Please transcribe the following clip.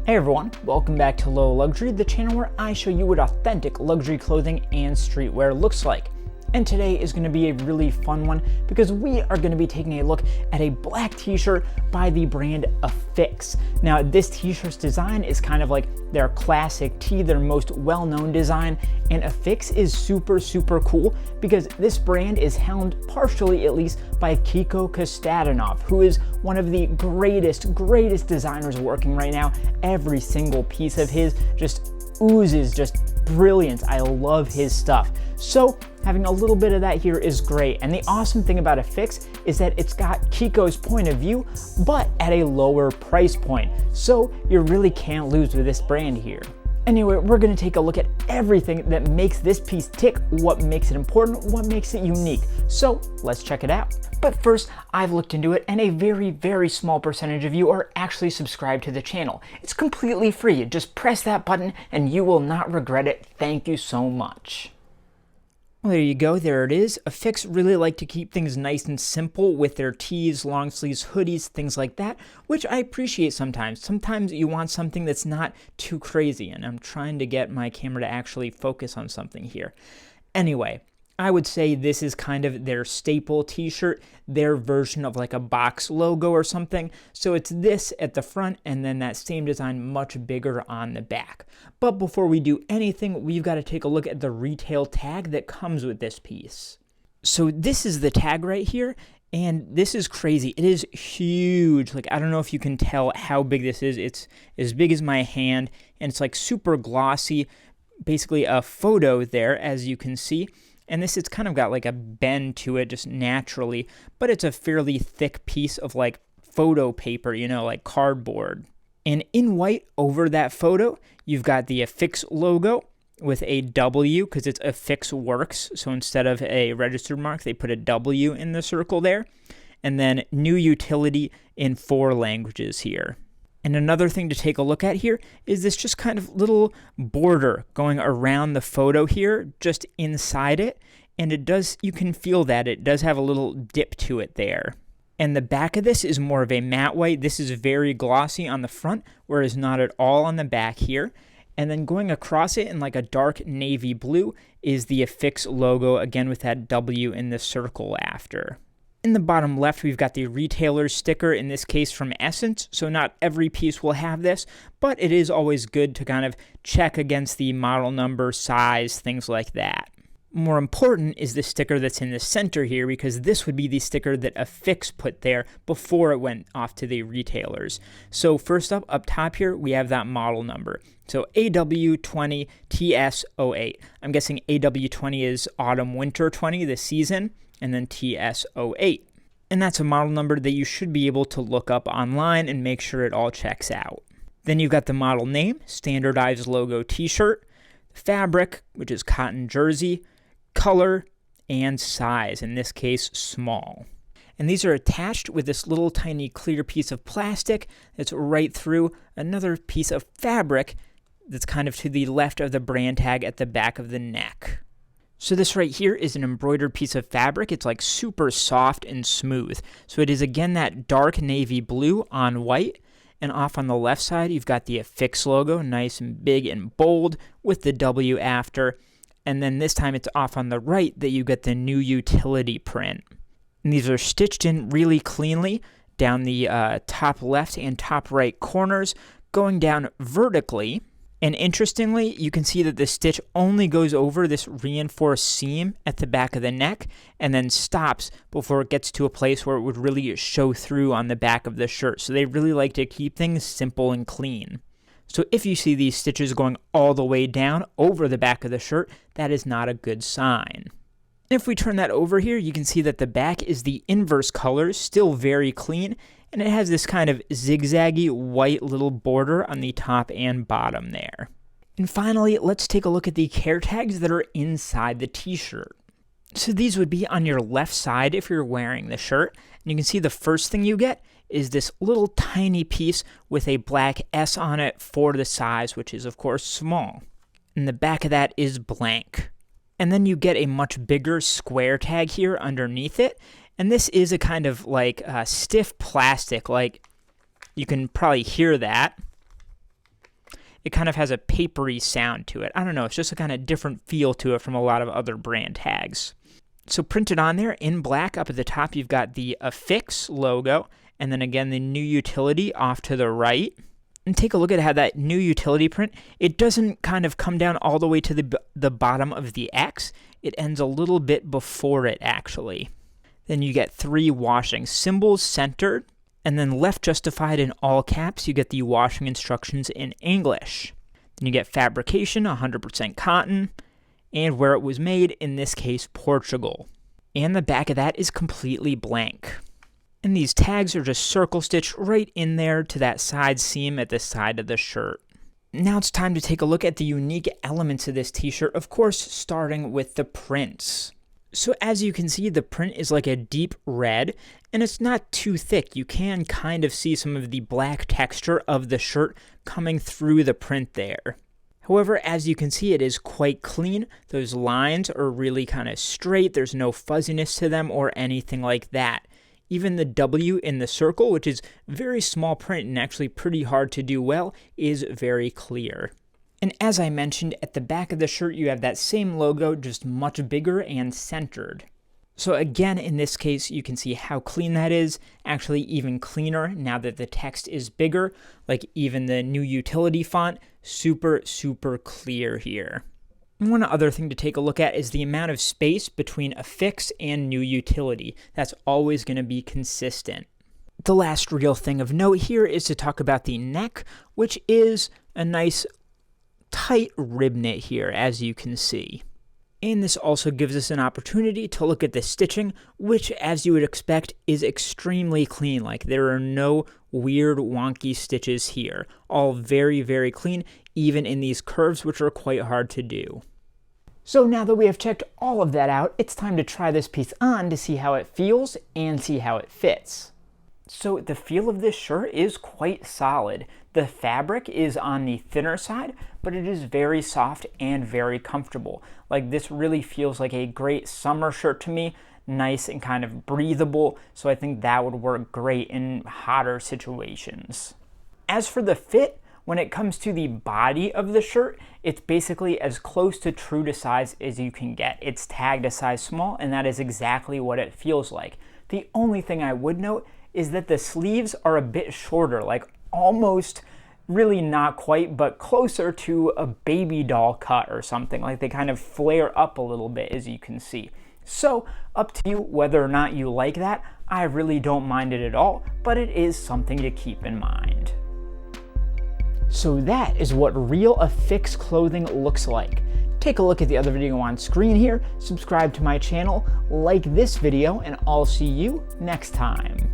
Hey everyone, welcome back to Low Luxury, the channel where I show you what authentic luxury clothing and streetwear looks like. And today is going to be a really fun one because we are going to be taking a look at a black t-shirt by the brand Affix. Now this t-shirt's design is kind of like their classic tee, their most well-known design, and Affix is super cool because this brand is helmed partially at least by Kiko Kostadinov, who is one of the greatest designers working right now. Every single piece of his just oozes just brilliance. I love his stuff. So having a little bit of that here is great. And the awesome thing about Affix is that it's got Kiko's point of view, but at a lower price point. So you really can't lose with this brand here. Anyway, we're going to take a look at everything that makes this piece tick, what makes it important, what makes it unique. So let's check it out. But first, I've looked into it and a very small percentage of you are actually subscribed to the channel. It's completely free. Just press that button and you will not regret it. Thank you so much. Well, there you go, there it is. Affix really like to keep things nice and simple with their tees, long sleeves, hoodies, things like that, which I appreciate sometimes. Sometimes you want something that's not too crazy, and I'm trying to get my camera to actually focus on something here. Anyway, I would say this is kind of their staple t-shirt, their version of like a box logo or something. So it's this at the front and then that same design much bigger on the back. But before we do anything, we've got to take a look at the retail tag that comes with this piece. So this is the tag right here, and this is crazy. It is huge. Like, I don't know if you can tell how big this is. It's as big as my hand, and it's like super glossy. Basically a photo there, as you can see. And this, it's kind of got like a bend to it just naturally, but it's a fairly thick piece of like photo paper, you know, like cardboard. And in white over that photo, you've got the Affix logo with a W because it's Affix Works. So instead of a registered mark, they put a W in the circle there. And then new utility in 4 languages here. And another thing to take a look at here is this just kind of little border going around the photo here, just inside it. And it does, you can feel that it does have a little dip to it there. And the back of this is more of a matte white. This is very glossy on the front, whereas not at all on the back here. And then going across it in like a dark navy blue is the Affix logo, again with that W in the circle after. In the bottom left, we've got the retailer's sticker, in this case from Essence, so not every piece will have this, but it is always good to kind of check against the model number, size, things like that. More important is the sticker that's in the center here, because this would be the sticker that Affix put there before it went off to the retailers. So first up top here, we have that model number. So AW20TS08. I'm guessing AW20 is autumn-winter 20, the season, and then TS08. And that's a model number that you should be able to look up online and make sure it all checks out. Then you've got the model name, standardized logo t-shirt, fabric, which is cotton jersey, color, and size, in this case, small. And these are attached with this little tiny clear piece of plastic that's right through another piece of fabric that's kind of to the left of the brand tag at the back of the neck. So this right here is an embroidered piece of fabric. It's like super soft and smooth. So it is again that dark navy blue on white. And off on the left side, you've got the Affix logo, nice and big and bold with the W after. And then this time it's off on the right that you get the new utility print. And these are stitched in really cleanly down the top left and top right corners, going down vertically. And interestingly, you can see that the stitch only goes over this reinforced seam at the back of the neck and then stops before it gets to a place where it would really show through on the back of the shirt. So they really like to keep things simple and clean. So if you see these stitches going all the way down over the back of the shirt, that is not a good sign. If we turn that over here, you can see that the back is the inverse colors, still very clean, and it has this kind of zigzaggy white little border on the top and bottom there. And finally, let's take a look at the care tags that are inside the t-shirt. So these would be on your left side if you're wearing the shirt, and you can see the first thing you get is this little tiny piece with a black S on it for the size, which is of course small. And the back of that is blank. And then you get a much bigger square tag here underneath it. And this is a kind of like stiff plastic, like you can probably hear that. it kind of has a papery sound to it. I don't know, it's just a kind of different feel to it from a lot of other brand tags. So printed on there in black up at the top, you've got the Affix logo, and then again the new utility off to the right. And take a look at how that new utility print, it doesn't kind of come down all the way to the bottom of the X. It ends a little bit before it actually. Then you get 3 washing symbols centered, and then left justified in all caps, you get the washing instructions in English. Then you get fabrication, 100% cotton, and where it was made, in this case, Portugal. And the back of that is completely blank. And these tags are just circle stitched right in there to that side seam at the side of the shirt. Now it's time to take a look at the unique elements of this t-shirt, of course, starting with the prints. So as you can see, the print is like a deep red, and it's not too thick. You can kind of see some of the black texture of the shirt coming through the print there. However, as you can see, it is quite clean. Those lines are really kind of straight. There's no fuzziness to them or anything like that. Even the W in the circle, which is very small print and actually pretty hard to do well, is very clear. And as I mentioned, at the back of the shirt, you have that same logo, just much bigger and centered. So again, in this case, you can see how clean that is, actually even cleaner now that the text is bigger, like even the new utility font, super, super clear here. And one other thing to take a look at is the amount of space between Affix and new utility. That's always going to be consistent. The last real thing of note here is to talk about the neck, which is a nice tight rib knit here, as you can see. And this also gives us an opportunity to look at the stitching, which, as you would expect, is extremely clean. Like, there are no weird wonky stitches here. All very, very clean, even in these curves, which are quite hard to do. So now that we have checked all of that out, it's time to try this piece on to see how it feels and see how it fits. So the feel of this shirt is quite solid. The fabric is on the thinner side, but it is very soft and very comfortable. Like, this really feels like a great summer shirt to me, nice and kind of breathable, so I think that would work great in hotter situations. As for the fit, when it comes to the body of the shirt, it's basically as close to true to size as you can get. It's tagged a size small, and that is exactly what it feels like. The only thing I would note is that the sleeves are a bit shorter, like almost, really not quite, but closer to a baby doll cut or something. Like, they kind of flare up a little bit, as you can see. So, up to you whether or not you like that. I really don't mind it at all, but it is something to keep in mind. So that is what real Affix clothing looks like. Take a look at the other video on screen here, subscribe to my channel, like this video, and I'll see you next time.